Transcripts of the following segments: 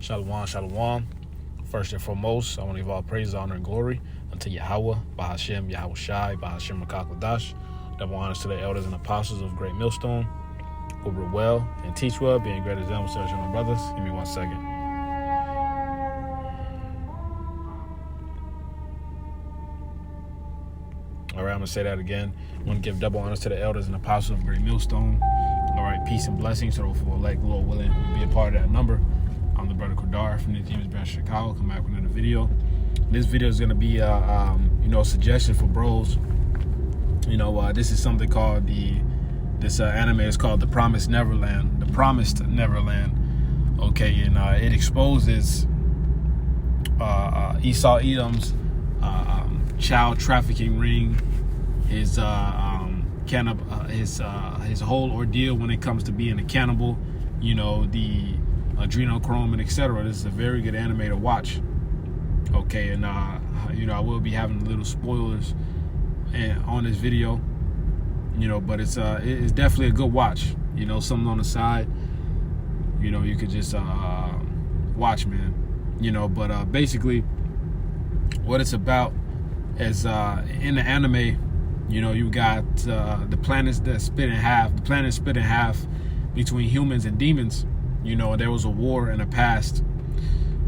Shalom, shalom. First and foremost, I want to give all praise, honor, and glory unto Yahweh, Bahashem, Yahweh Shai, Bahashem Makakodash. Double honors to the elders and apostles of Great Millstone, who rule well and teach well, being great examples to my brothers. Give me 1 second. All right, I'm going to say that again. I want to give double honors to the elders and apostles of Great Millstone. All right, peace and blessings to those who elect, Lord willing, will be a part of that number. I'm the brother Kodar from the James Branch, Chicago. Come back with another video. This video is going to be, a suggestion for bros. This is something called this anime is called The Promised Neverland. The Promised Neverland. Okay, and it exposes Esau Edom's child trafficking ring, his whole ordeal when it comes to being a cannibal. The adrenochrome and etc. This is a very good anime to watch. Okay, and I will be having little spoilers on this video. But it's definitely a good watch. Something on the side. You could just watch, man. But basically, what it's about is in the anime. You got the planets that split in half. The planet split in half between humans and demons. There was a war in the past.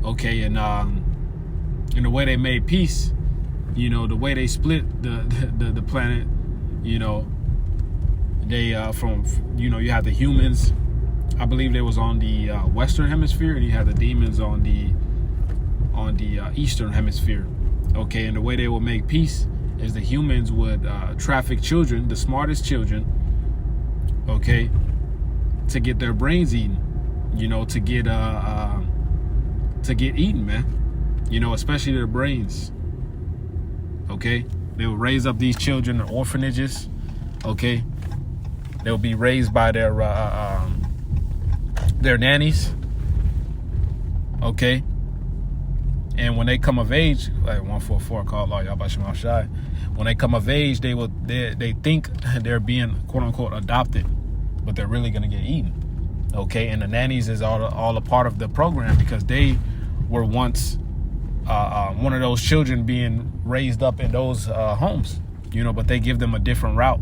Okay, and the way they made peace, the way they split the planet, they you had the humans, I believe they was on the western hemisphere, and you had the demons on the eastern hemisphere. Okay, and the way they would make peace is the humans would traffic children, the smartest children, okay, to get their brains eaten. To get eaten, man. Especially their brains. Okay, they will raise up these children in orphanages. Okay, they'll be raised by their nannies. Okay, and when they come of age, like 144 called law, y'all Bashim Shy. When they come of age, they think they're being quote unquote adopted, but they're really gonna get eaten. Okay, and the nannies is all a part of the program because they were once one of those children being raised up in those homes, but they give them a different route,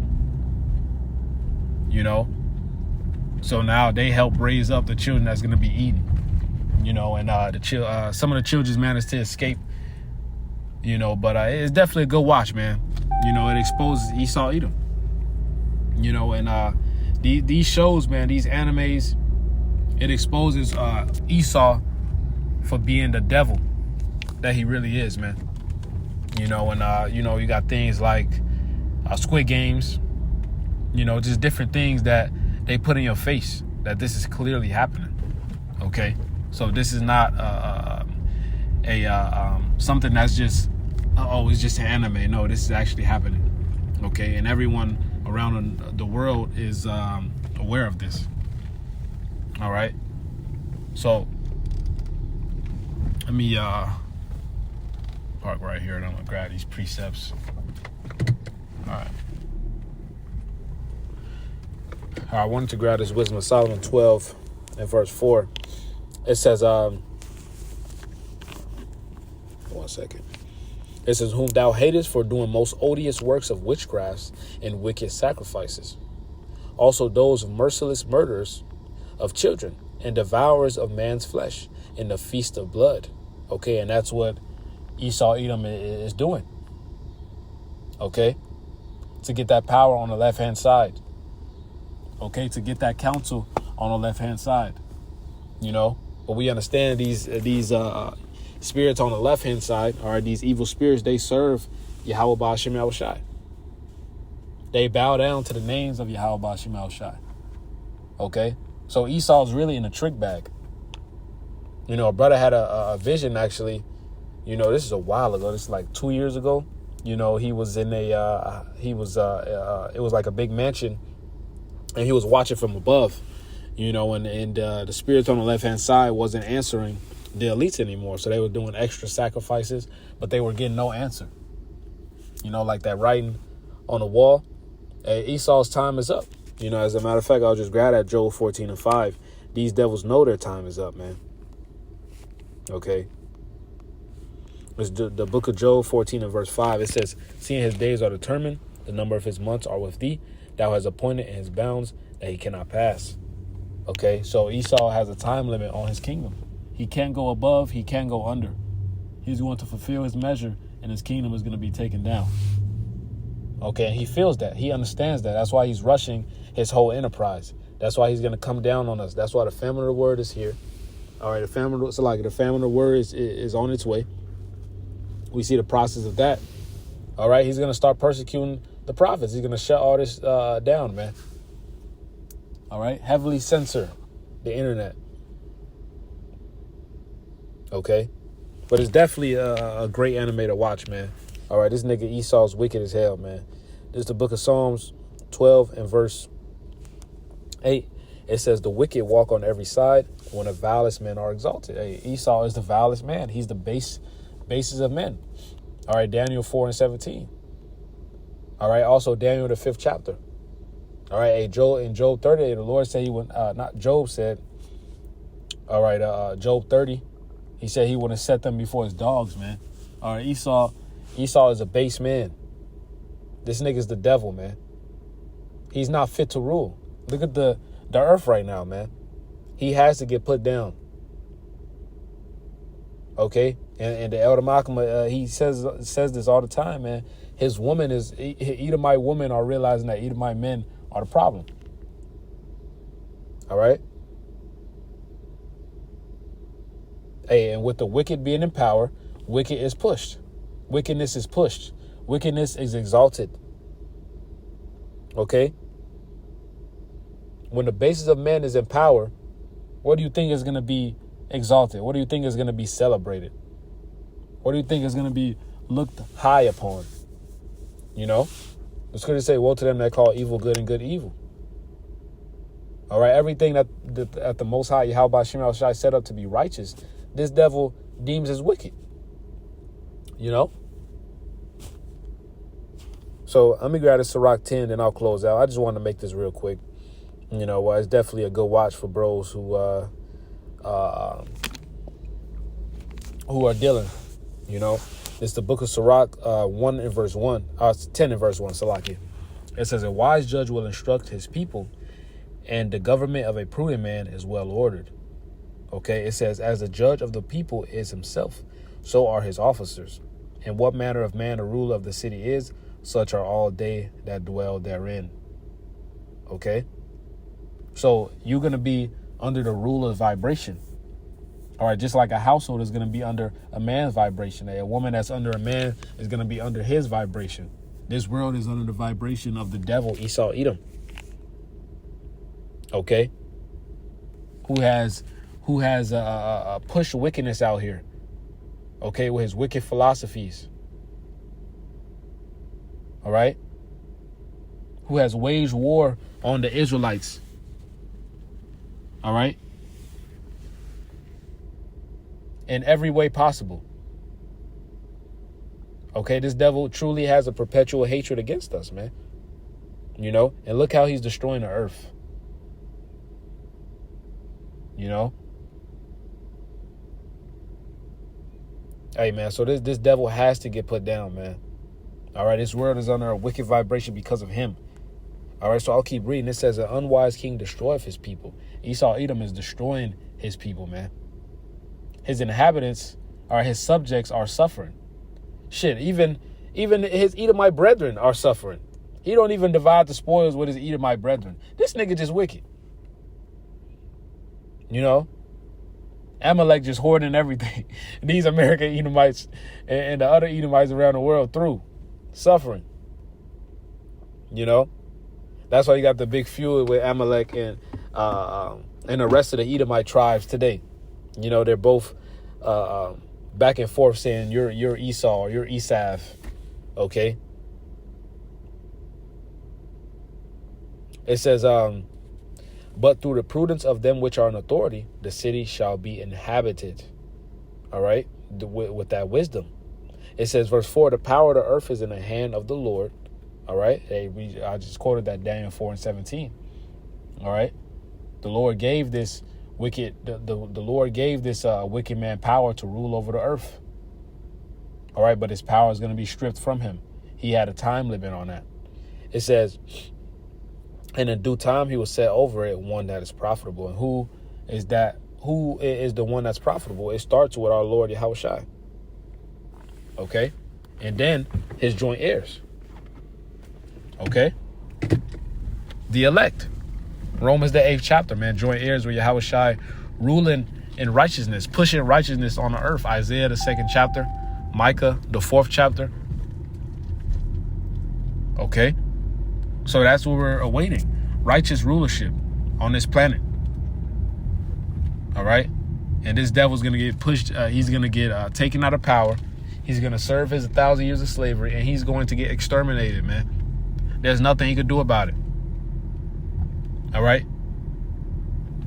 so now they help raise up the children that's going to be eaten, and some of the children managed to escape, but it's definitely a good watch, man. It exposes Esau Edom, and these shows, man, these animes, it exposes Esau for being the devil that he really is, man. You got things like Squid Games, just different things that they put in your face that this is clearly happening. Okay, so this is not something that's just it's just an anime. No, this is actually happening. Okay, and everyone around the world is aware of this. All right, so let me park right here, and I'm gonna grab these precepts. All right, I wanted to grab this Wisdom of Solomon 12 and verse 4. It says, 1 second. It says, whom thou hatest for doing most odious works of witchcrafts and wicked sacrifices. Also those of merciless murderers of children and devourers of man's flesh in the feast of blood. Okay, and that's what Esau Edom is doing. Okay, to get that power on the left-hand side. Okay, to get that counsel on the left-hand side. But we understand these spirits on the left-hand side, all right, these evil spirits, they serve Yahweh Ba'ashem Yahweh Shai. They bow down to the names of Yahweh Ba'ashem Yahweh Shai. Okay, so Esau's really in a trick bag. A brother had a vision, actually. This is a while ago. This is like 2 years ago. He was in it was like a big mansion, and he was watching from above, and the spirits on the left-hand side wasn't answering the elites anymore. So they were doing extra sacrifices, but they were getting no answer. Like that writing on the wall. Hey, Esau's time is up. As a matter of fact, I'll just grab that Job 14:5. These devils know their time is up, man. Okay. It's the book of Job 14 and verse 5. It says, seeing his days are determined, the number of his months are with thee. Thou hast appointed in his bounds that he cannot pass. Okay, so Esau has a time limit on his kingdom. He can't go above, he can't go under. He's going to fulfill his measure, and his kingdom is going to be taken down. Okay, and he feels that. He understands that. That's why he's rushing his whole enterprise. That's why he's going to come down on us. That's why the famine of the word is here. All right, the famine of the word is on its way. We see the process of that. All right, he's going to start persecuting the prophets. He's going to shut all this down, man. All right, heavily censor the internet. Okay, but it's definitely a great anime to watch, man. All right, this nigga Esau's wicked as hell, man. This is the book of Psalms 12 and verse 8. It says, the wicked walk on every side when the vilest men are exalted. Hey, Esau is the vilest man. He's the basis of men. All right, Daniel 4 and 17. All right, also Daniel, the 5th chapter. All right, hey, in Job 30, the Lord said he would, not Job said, all right, Job 30, he said he wouldn't set them before his dogs, man. All right, Esau is a base man. This nigga's the devil, man. He's not fit to rule. Look at the earth right now, man. He has to get put down. Okay? And the Elder Malcolm, he says this all the time, man. His Edomite women are realizing that Edomite men are the problem. All right? Hey, and with the wicked being in power, wicked is pushed. Wickedness is pushed. Wickedness is exalted. Okay? When the basis of men is in power, what do you think is going to be exalted? What do you think is going to be celebrated? What do you think is going to be looked high upon? You know? The scriptures say, woe to them that call evil good and good evil. All right? Everything that the Most High, Yahweh Shem Shai, set up to be righteous, this devil deems as wicked. You know? So let me grab the Sirach 10 and I'll close out. I just want to make this real quick. You know, it's definitely a good watch for bros who are dealing. You know, it's the book of Sirach 1 and verse 1, 10 and verse 1, Salakia. It says, a wise judge will instruct his people, and the government of a prudent man is well ordered. Okay, it says, as the judge of the people is himself, so are his officers. And what manner of man the ruler of the city is, such are all they that dwell therein. Okay? So you're going to be under the ruler's vibration. All right, just like a household is going to be under a man's vibration. A woman that's under a man is going to be under his vibration. This world is under the vibration of the devil, Esau, Edom. Okay? Who has pushed wickedness out here. Okay, with his wicked philosophies. All right? Who has waged war on the Israelites. All right? In every way possible. Okay, this devil truly has a perpetual hatred against us, man. You know? And look how he's destroying the earth. You know? Hey, man, so this devil has to get put down, man. All right, this world is under a wicked vibration because of him. All right, so I'll keep reading. It says, an unwise king destroyeth his people. Esau, Edom is destroying his people, man. His inhabitants, or his subjects, are suffering. Shit, even his Edomite brethren are suffering. He don't even divide the spoils with his Edomite brethren. This nigga just wicked. You know? Amalek just hoarding everything. These American Edomites and the other Edomites around the world through. Suffering. You know? That's why you got the big feud with Amalek and the rest of the Edomite tribes today. You know, they're both back and forth saying you're Esau or you're Esav. Okay? It says, but through the prudence of them which are in authority, the city shall be inhabited. All right? With that wisdom. It says, verse 4, the power of the earth is in the hand of the Lord. All right? I just quoted that Daniel 4 and 17. All right? The Lord gave this The Lord gave this wicked man power to rule over the earth. All right, but his power is going to be stripped from him. He had a time limit on that. It says, and in due time he will set over it one that is profitable. And who is that? Who is the one that's profitable? It starts with our Lord Yahushua. Okay, and then his joint heirs. Okay, the elect. Romans the 8th chapter, man. Joint heirs with Yahushua, ruling in righteousness, pushing righteousness on the earth. Isaiah the 2nd chapter, Micah the 4th chapter. Okay, so that's what we're awaiting: righteous rulership on this planet. All right, and this devil's gonna get pushed. He's gonna get taken out of power. He's gonna serve his 1,000 years of slavery, and he's going to get exterminated, man. There's nothing he could do about it. All right,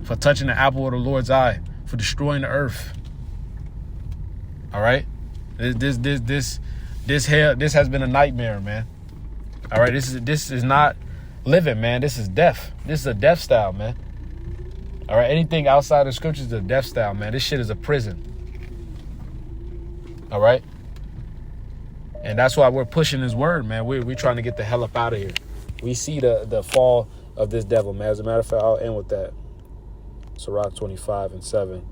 for touching the apple of the Lord's eye, for destroying the earth. All right, this has been a nightmare, man. All right, this is not living, man. This is death. This is a death style, man. All right, anything outside of the scriptures is a death style, man. This shit is a prison. All right, and that's why we're pushing his word, man. We're trying to get the hell up out of here. We see the fall of this devil, man. As a matter of fact, I'll end with that. Sirach 25:7.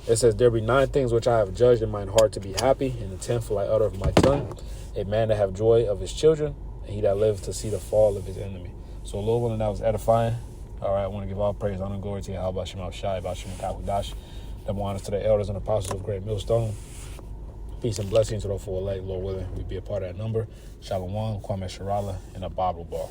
It says, there be 9 things which I have judged in mine heart to be happy, and the 10th will I utter of my tongue. A man to have joy of his children, and he that liveth to see the fall of his enemy. So, Lord willing, that was edifying. All right, I want to give all praise, honor, and glory to Yahweh Shema Shai, Bashim Kahudash. Double honors to the elders and apostles of Great Millstone. Peace and blessings to those for elect, Lord willing, we be a part of that number. Shalom, Kwame Sharala, and a Bible Bar.